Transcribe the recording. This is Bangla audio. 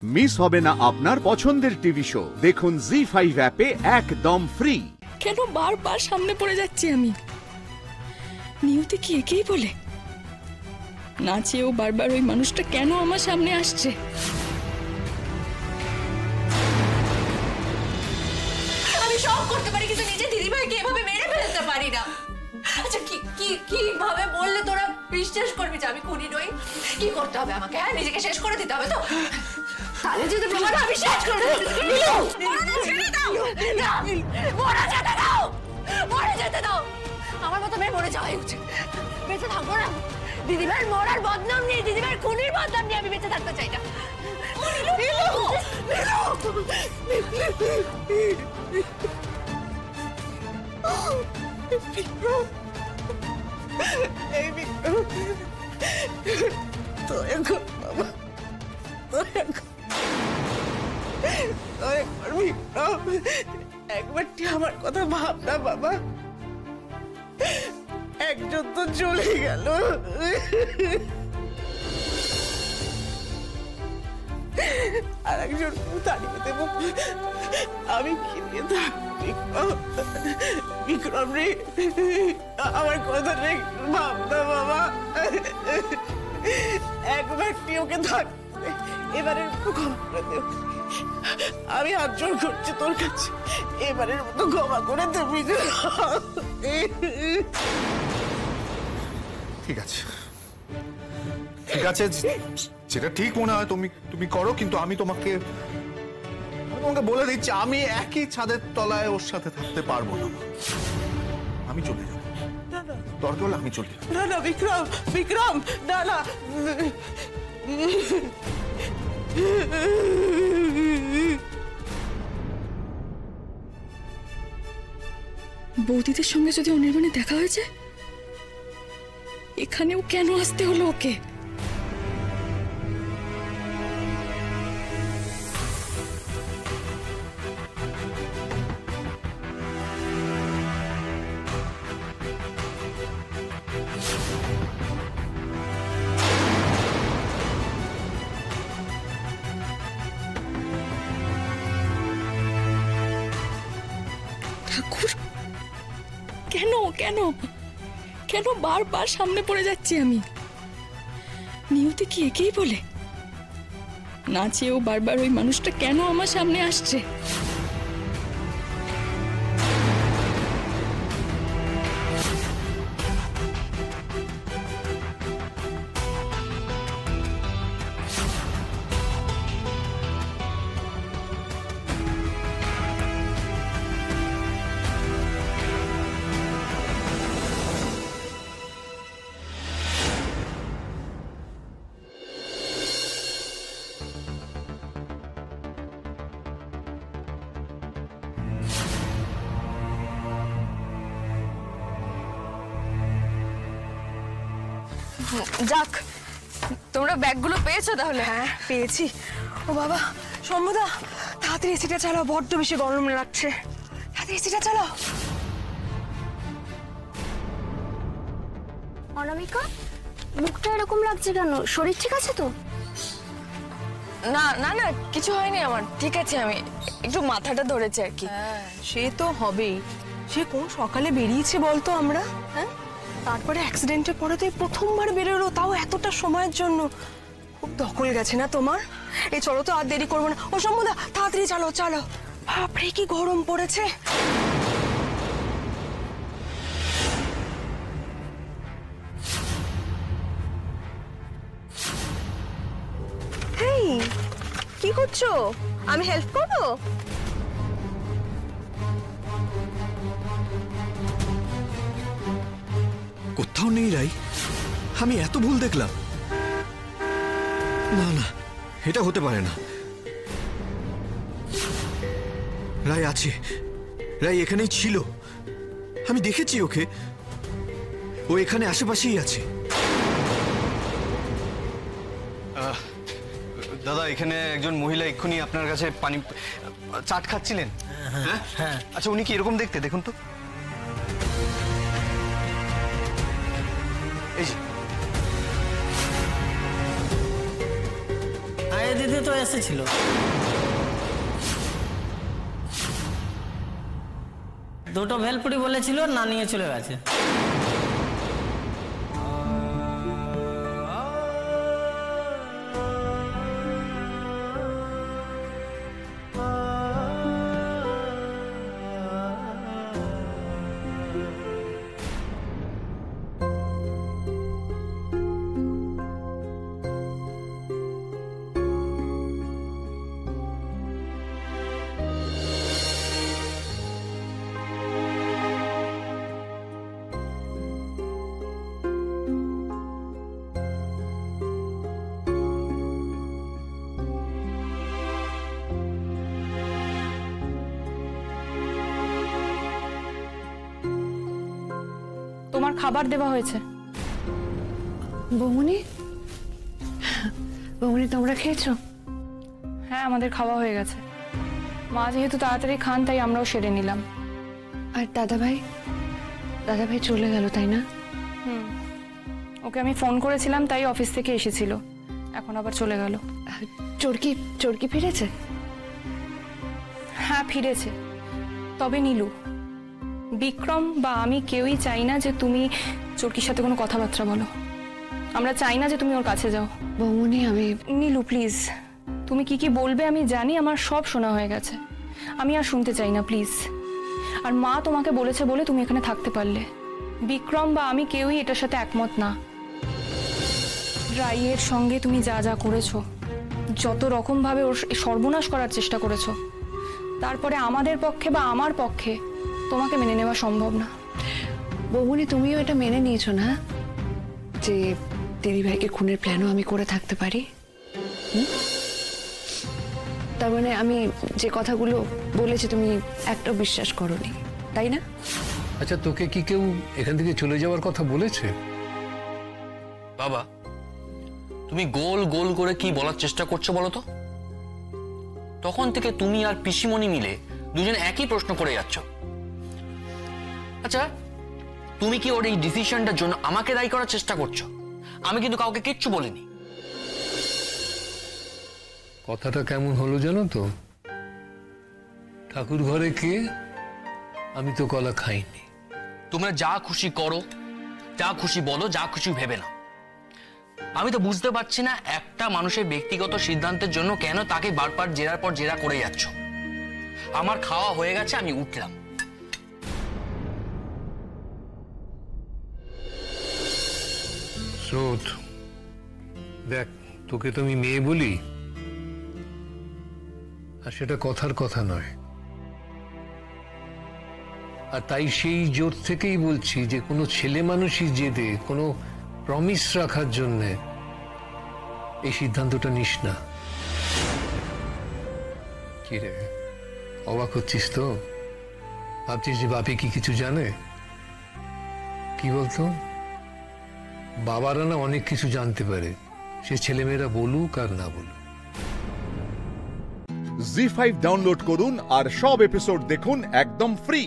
মিস হবে না আপনার পছন্দের টিভি শো। দেখুন জি5 অ্যাপে একদম ফ্রি। কেন বারবার সামনে পড়ে যাচ্ছি আমি? নিয়তি কি একেই বলে? না চেয়েও বারবার ওই মানুষটা কেন আমার সামনে আসছে? আমি সব করতে পারি কিন্তু নিজে দিদিভাইকে এভাবে মেরে ফেলতে পারি না। আচ্ছা কিভাবে বললে তোরা বিশ্বাস করবি যে আমি খুনি নই? কি করতে হবে আমাকে? হ্যাঁ, নিজেকে শেষ করে দিতে হবে তো? তাহলে যদি প্রমাণ আমি শেষ করে দেব। ছেড়ে দাও, মরে যেতে দাও, মরে যেতে দাও। আমার মতো মেয়ে মরে যাওয়াই উচিত, বেঁচে থাকবো না। দিদিভাইয়ের মরার বদনাম নিয়ে, দিদিভাইয়ের খুনির বদনাম নিয়ে আমি বেঁচে থাকতে চাই না। একবারটি আমার কথা ভাব না বাবা। একজন তো চলে গেল, আর একজন তাড়িয়ে দেব। আমি ফিরিয়ে থাকি বিক্রম রে, আমার কথা রে ভাব না বাবা। একবারটি ওকে থাকতে এবারের মতো ক্ষমা করে দেব। আমি হাত জোর করছি তোর কাছে, এবারের মতো ক্ষমা করে দেবি। ঠিক আছে, ঠিক আছে, যেটা ঠিক মনে হয় তুমি করো, কিন্তু আমি তোমাকে বলে দিচ্ছি, আমি একই ছাদের তলায় ওর সাথে থাকতে পারবো না। আমি চলে যাবো, দরকার হলে আমি চলে যাবো। না না বিক্রম, বিক্রম, না না। বৌদিদের সঙ্গে যদি অনির্বাণে দেখা হয়েছে, এখানেও কেন আসতে হলো ওকে? ঠাকুর, কেন কেন কেন বারবার সামনে পড়ে যাচ্ছি আমি? নিয়তি কি একেই বলে? না চেয়েও বারবার ওই মানুষটা কেন আমার সামনে আসছে? যাক, তোমরা ব্যাগগুলো পেয়েছো তাহলে? হ্যাঁ পেয়েছি। ও বাবা, সম্মুদা তাড়াতাড়ি এসিটা চালাও, বড্ড বেশি গরম লাগছে। তাড়াতাড়ি এসিটা চালাও। অনামিকা, মুখটা এরকম লাগছে কেন? শরীর ঠিক আছে তো? না না না, কিছু হয়নি আমার, ঠিক আছে। আমি একটু মাথাটা ধরেছে আর কি। সে তো হবেই, সে কোন সকালে বেরিয়েছে বলতো আমরা, হ্যাঁ? তারপরে অ্যাক্সিডেন্টের পরে তো এই প্রথমবার বেরোলো, তাও এতটা সময়ের জন্য। খুব ধকল গেছে না তোমার? এই চলো তো, আর দেরি করবো না। ও সম্মুদা তাড়াতাড়ি চালো চালো, বাপরে কি গরম পড়েছে। হেই, কি করছো? আমি হেল্প করবো? কোথাও নেই রাই, আমি এত ভুল দেখলাম? না না, এটা হতে পারে না। রাই আছে, রাই এখানেই ছিল, আমি দেখেছি ওকে, ও এখানে আশেপাশেই আছে। দাদা, এখানে একজন মহিলা এক্ষুনি আপনার কাছে পানি চাট খাচ্ছিলেন। হ্যাঁ, আচ্ছা উনি কি এরকম দেখতে? দেখুন তো। এই যে দিতে তো এসেছিল। দুটো ভেলপুরি বলেছিল, না নিয়ে চলে গেছে। তোমার খাবার দেওয়া হয়েছে। বৌমনি, বৌমনি তোমরা খেয়েছো? হ্যাঁ, আমাদের খাওয়া হয়ে গেছে। মা যেহেতু তাড়াতাড়ি খান তাই আমরাও সেরে নিলাম। আর দাদাভাই? দাদাভাই চলে গেল তাই না? ওকে আমি ফোন করেছিলাম, তাই অফিস থেকে এসেছিল, এখন আবার চলে গেল। চরকি চরকি ফিরেছে? হ্যাঁ ফিরেছে, তবে নীলু, বিক্রম বা আমি কেউই চাই না যে তুমি চরকির সাথে কোনো কথাবার্তা বলো। আমরা চাই না যে তুমি ওর কাছে যাও। বৌমনি আমি... নীলু প্লিজ, তুমি কি কি বলবে আমি জানি, আমার সব শোনা হয়ে গেছে, আমি আর শুনতে চাই না প্লিজ। আর মা তোমাকে বলেছে বলে তুমি এখানে থাকতে পারলে, বিক্রম বা আমি কেউই এটার সাথে একমত না। রাইয়ের সঙ্গে তুমি যা যা করেছো, যত রকমভাবে ওর সর্বনাশ করার চেষ্টা করেছো, তারপরে আমাদের পক্ষে বা আমার পক্ষে তোমাকে মেনে নেওয়া সম্ভব না। বৌমনি তুমিও এটা মেনে নিয়েছো না যে দিদিভাইকে খুনের প্ল্যানও আমি করে থাকতে পারি? তার মানে আমি যে কথাগুলো বলেছি তুমি একটাও বিশ্বাস করোনি, তাই না? আচ্ছা, তোকে কি কেউ এখান থেকে চলে যাওয়ার কথা বলেছে? বাবা, তুমি গোল গোল করে কি বলার চেষ্টা করছো বলো তো? তখন থেকে তুমি আর পিসিমণি মিলে দুজনে একই প্রশ্ন করে যাচ্ছ। আচ্ছা, তুমি কি ওর এই ডিসিশনটার জন্য আমাকে দায়ী করার চেষ্টা করছো? আমি কিন্তু কাউকে কিচ্ছু বলিনি। কথাটা কেমন হলো জানো তো? ঠাকুর ঘরে কে, আমি তো কলা খাইনি। তোমরা যা খুশি করো, যা খুশি বলো, যা খুশি ভেবে না। আমি তো বুঝতে পারছি না একটা মানুষের ব্যক্তিগত সিদ্ধান্তের জন্য কেন তাকে বারবার জেরার পর জেরা করে যাচ্ছ। আমার খাওয়া হয়ে গেছে, আমি উঠলাম। স্রোত, দেখ, তোকে তো আমি মেয়ে বলি, আর সেটা কথার কথা নয়। আর তাই সেই জোর থেকেই বলছি যে কোনো ছেলে মানুষই জেদে কোনো প্রমিস রাখার জন্য এই সিদ্ধান্তটা নিস না। কি রে, অবাক হচ্ছিস তো? ভাবছিস যে বাপি কি কিছু জানে? কি বলতো, বাবারা না অনেক কিছু জানতে পারে, সে ছেলেমেয়েরা বলুক আর না বলুক। জি5 ডাউনলোড করুন আর সব এপিসোড দেখুন একদম ফ্রি।